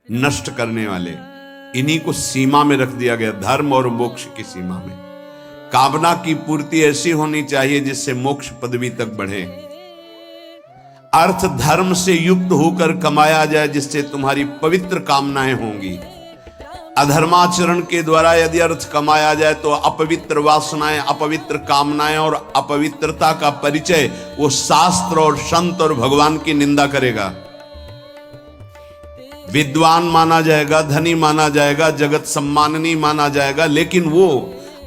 नष्ट करने वाले, इन्हीं को सीमा में रख दिया गया, धर्म और मोक्ष की सीमा में। कामना की पूर्ति ऐसी होनी चाहिए जिससे मोक्ष पदवी तक बढ़े। अर्थ धर्म से युक्त होकर कमाया जाए जिससे तुम्हारी पवित्र कामनाएं होंगी। अधर्माचरण के द्वारा यदि अर्थ कमाया जाए तो अपवित्र वासनाएं, अपवित्र कामनाएं और अपवित्रता का परिचय वो शास्त्र और संत और भगवान की निंदा करेगा। विद्वान माना जाएगा, धनी माना जाएगा, जगत सम्माननीय माना जाएगा, लेकिन वो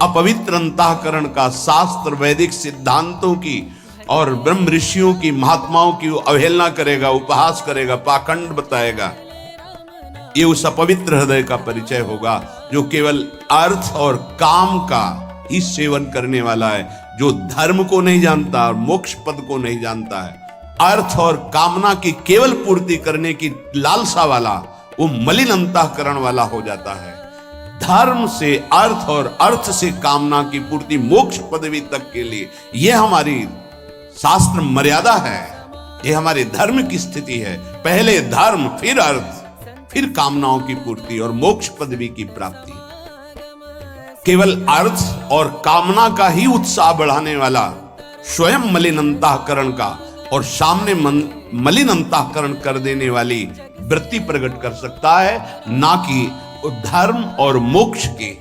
अपवित्र अंतःकरण का, शास्त्र वैदिक सिद्धांतों की और ब्रह्म ऋषियों की, महात्माओं की अवहेलना करेगा, उपहास करेगा, पाखंड बताएगा। ये उस अपवित्र हृदय का परिचय होगा जो केवल अर्थ और काम का ही सेवन करने वाला है, जो धर्म को नहीं जानता और मोक्ष पद को नहीं जानता है। अर्थ और कामना की केवल पूर्ति करने की लालसा वाला वो मलिन अंतःकरण वाला हो जाता है। धर्म से अर्थ और अर्थ से कामना की पूर्ति मोक्ष पदवी तक के लिए यह हमारी शास्त्र मर्यादा है, यह हमारे धर्म की स्थिति है। पहले धर्म, फिर अर्थ, फिर कामनाओं की पूर्ति और मोक्ष पदवी की प्राप्ति। केवल अर्थ और कामना का ही उत्साह बढ़ाने वाला स्वयं मलिन अंतःकरण का और सामने मलिन अंतःकरण कर देने वाली वृत्ति प्रकट कर सकता है, ना कि धर्म और मोक्ष की।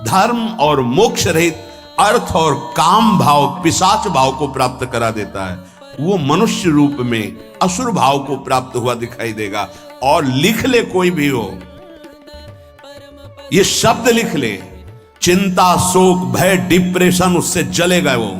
धर्म और मोक्ष रहित अर्थ और काम भाव, पिशाच भाव को प्राप्त करा देता है। वो मनुष्य रूप में असुर भाव को प्राप्त हुआ दिखाई देगा। और लिख ले, कोई भी हो, ये शब्द लिख ले, चिंता, शोक, भय, डिप्रेशन उससे जलेगा वो।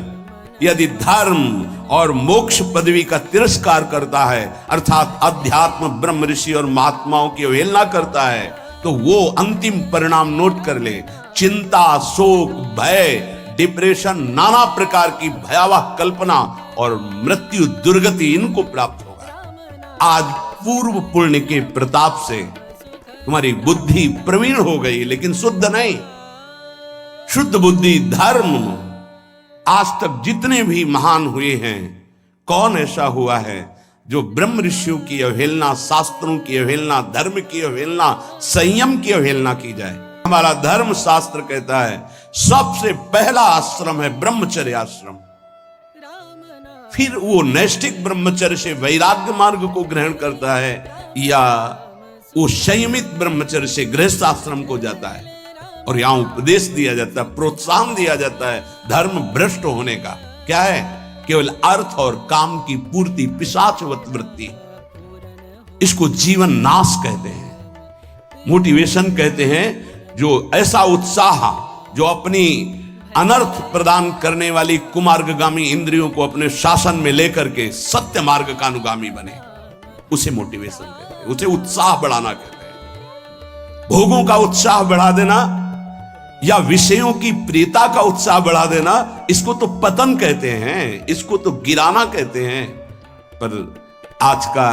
यदि धर्म और मोक्ष पदवी का तिरस्कार करता है, अर्थात अध्यात्म, ब्रह्म ऋषि और महात्माओं की अवहेलना करता है, तो वो अंतिम परिणाम नोट कर ले। चिंता, शोक, भय, डिप्रेशन, नाना प्रकार की भयावह कल्पना और मृत्यु, दुर्गति इनको प्राप्त होगा। आज पूर्व पुण्य के प्रताप से तुम्हारी बुद्धि प्रवीण हो गई, लेकिन शुद्ध नहीं। शुद्ध बुद्धि, धर्म, आज तक जितने भी महान हुए हैं, कौन ऐसा हुआ है जो ब्रह्म ऋषियों की अवहेलना, शास्त्रों की अवहेलना, धर्म की अवहेलना, संयम की अवहेलना की जाए। हमारा धर्म शास्त्र कहता है सबसे पहला आश्रम है ब्रह्मचर्य आश्रम। फिर वो नैष्ठिक ब्रह्मचर्य से वैराग्य मार्ग को ग्रहण करता है, या वो संयमित ब्रह्मचर्य से गृहस्थ आश्रम को जाता है। और यहां उपदेश दिया जाता है, प्रोत्साहन दिया जाता है धर्म भ्रष्ट होने का। क्या है? केवल अर्थ और काम की पूर्ति, पिशाचवत वृत्ति। इसको जीवन नाश कहते हैं, मोटिवेशन कहते हैं। जो ऐसा उत्साह जो अपनी अनर्थ प्रदान करने वाली कुमार्गगामी इंद्रियों को अपने शासन में लेकर के सत्य मार्ग का अनुगामी बने, उसे मोटिवेशन कहते हैं, उसे उत्साह बढ़ाना कहते हैं। भोगों का उत्साह बढ़ा देना या विषयों की प्रियता का उत्साह बढ़ा देना, इसको तो पतन कहते हैं, इसको तो गिराना कहते हैं। पर आज का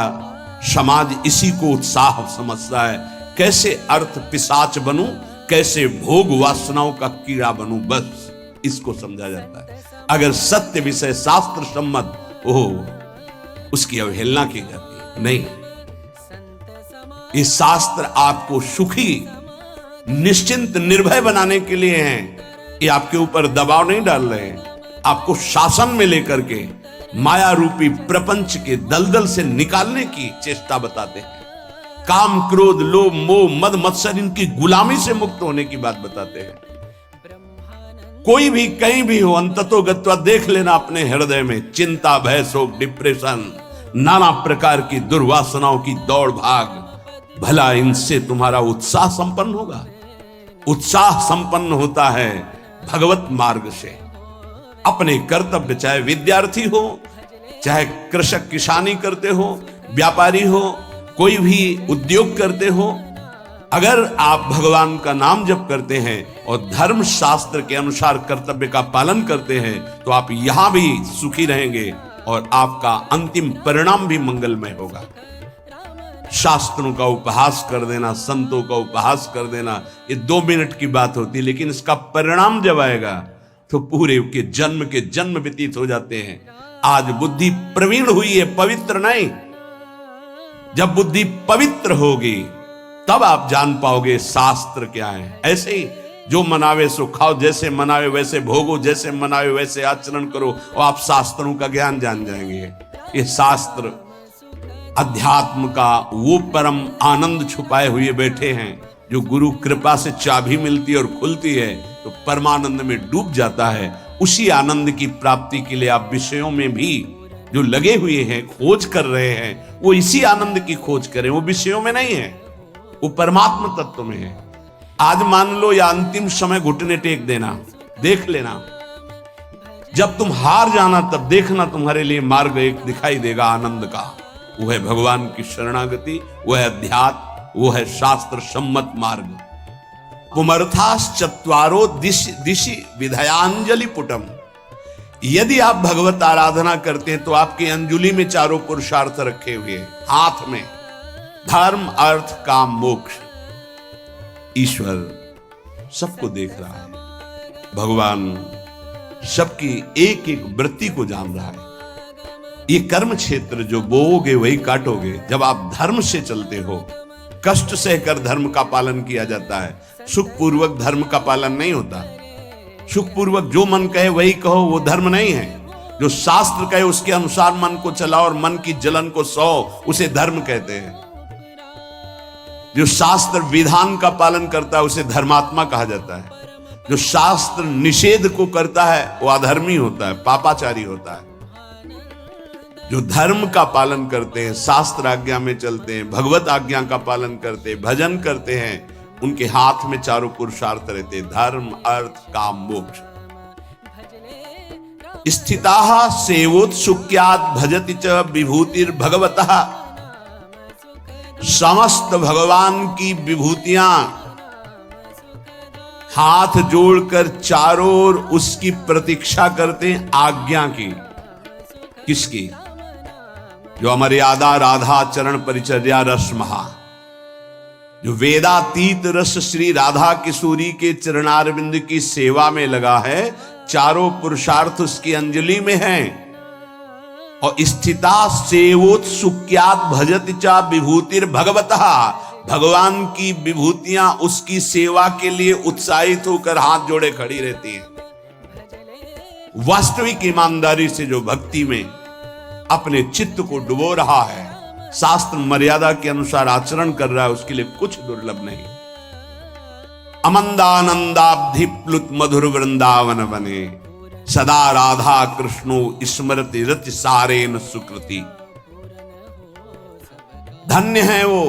समाज इसी को उत्साह समझता है। कैसे अर्थ पिशाच बनूं, कैसे भोग वासनाओं का कीड़ा बनूं, बस इसको समझा जाता है। अगर सत्य विषय शास्त्र सम्मत हो, उसकी अवहेलना की जाती है। नहीं, ये शास्त्र आपको सुखी, निश्चिंत, निर्भय बनाने के लिए हैं। ये आपके ऊपर दबाव नहीं डाल रहे हैं, आपको शासन में लेकर के माया रूपी प्रपंच के दलदल से निकालने की चेष्टा बताते हैं। काम, क्रोध, लोभ, मोह, मद, मत्सर, इनकी गुलामी से मुक्त होने की बात बताते हैं। कोई भी कहीं भी हो, अंततोगत्वा देख लेना अपने हृदय में चिंता, भय, शोक, डिप्रेशन, नाना प्रकार की दुर्वासनाओं की दौड़ भाग, भला इनसे तुम्हारा उत्साह संपन्न होगा? उत्साह संपन्न होता है भगवत मार्ग से। अपने कर्तव्य, चाहे विद्यार्थी हो, चाहे कृषक किसानी करते हो, व्यापारी हो, कोई भी उद्योग करते हो, अगर आप भगवान का नाम जप करते हैं और धर्म शास्त्र के अनुसार कर्तव्य का पालन करते हैं, तो आप यहां भी सुखी रहेंगे और आपका अंतिम परिणाम भी मंगलमय होगा। शास्त्रों का उपहास कर देना, संतों का उपहास कर देना, ये 2 मिनट की बात होती है, लेकिन इसका परिणाम जब आएगा तो पूरे के जन्म व्यतीत हो जाते हैं। आज बुद्धि प्रवीण हुई है, पवित्र नहीं। जब बुद्धि पवित्र होगी तब आप जान पाओगे शास्त्र क्या है। ऐसे ही जो मनावे सो खाओ, जैसे मनावे वैसे भोगो, जैसे मनावे वैसे आचरण करो, और आप शास्त्रों का ज्ञान जान जाएंगे। ये शास्त्र अध्यात्म का वो परम आनंद छुपाए हुए बैठे हैं, जो गुरु कृपा से चाबी मिलती है और खुलती है तो परमानंद में डूब जाता है। उसी आनंद की प्राप्ति के लिए आप विषयों में भी जो लगे हुए हैं, खोज कर रहे हैं, वो इसी आनंद की खोज करें। वो विषयों में नहीं है, वो परमात्मा तत्व में है। आज मान लो या अंतिम समय घुटने टेक देना, देख लेना। जब तुम हार जाना तब देखना तुम्हारे लिए मार्ग एक दिखाई देगा आनंद का। वो है भगवान की शरणागति, वो है अध्यात्म, वो है शास्त्र सम्मत मार्ग। पुमर्थाश्चत्वारो दिशि विधयांजलि पुटम। यदि आप भगवत आराधना करते हैं तो आपकी अंजुलि में चारों पुरुषार्थ रखे हुए, हाथ में धर्म अर्थ काम मोक्ष। ईश्वर सबको देख रहा है, भगवान सबकी एक एक वृत्ति को जान रहा है। ये कर्म क्षेत्र जो बोओगे वही काटोगे। जब आप धर्म से चलते हो, कष्ट सहकर धर्म का पालन किया जाता है, सुखपूर्वक धर्म का पालन नहीं होता। सुखपूर्वक जो मन कहे वही कहो, वो धर्म नहीं है। जो शास्त्र कहे उसके अनुसार मन को चलाओ और मन की जलन को सो, उसे धर्म कहते हैं। जो शास्त्र विधान का पालन करता है उसे धर्मात्मा कहा जाता है। जो शास्त्र निषेध को करता है वो अधर्मी होता है, पापाचारी होता है। जो धर्म का पालन करते हैं, शास्त्र आज्ञा में चलते हैं, भगवत आज्ञा का पालन करते हैं, भजन करते हैं, उनके हाथ में चारों पुरुषार्थ रहते, धर्म अर्थ काम मोक्ष। स्थिताः सेवोत्सुक्यात् भजति च विभूतिर्भगवतः। समस्त भगवान की विभूतियां हाथ जोड़कर चारों ओर उसकी प्रतीक्षा करते हैं, आज्ञा की। किसकी? जो अमर्यादा राधा चरण परिचर्या रस महा, जो वेदातीत रस श्री राधा किशोरी के चरणारविंद की सेवा में लगा है, चारों पुरुषार्थ उसकी अंजलि में हैं। और स्थिता सेवोत्सुक्यात् भजति च विभूतिर्भगवतः। भगवान की विभूतियां उसकी सेवा के लिए उत्साहित होकर हाथ जोड़े खड़ी रहती हैं। वास्तविक ईमानदारी से जो भक्ति में अपने चित्त को डुबो रहा है, शास्त्र मर्यादा के अनुसार आचरण कर रहा है, उसके लिए कुछ दुर्लभ नहीं। अमंदानंदाब्धि प्लुत मधुर वृंदावन बने, सदा राधा कृष्णो स्मृति रति सारेन सुकृति। धन्य है वो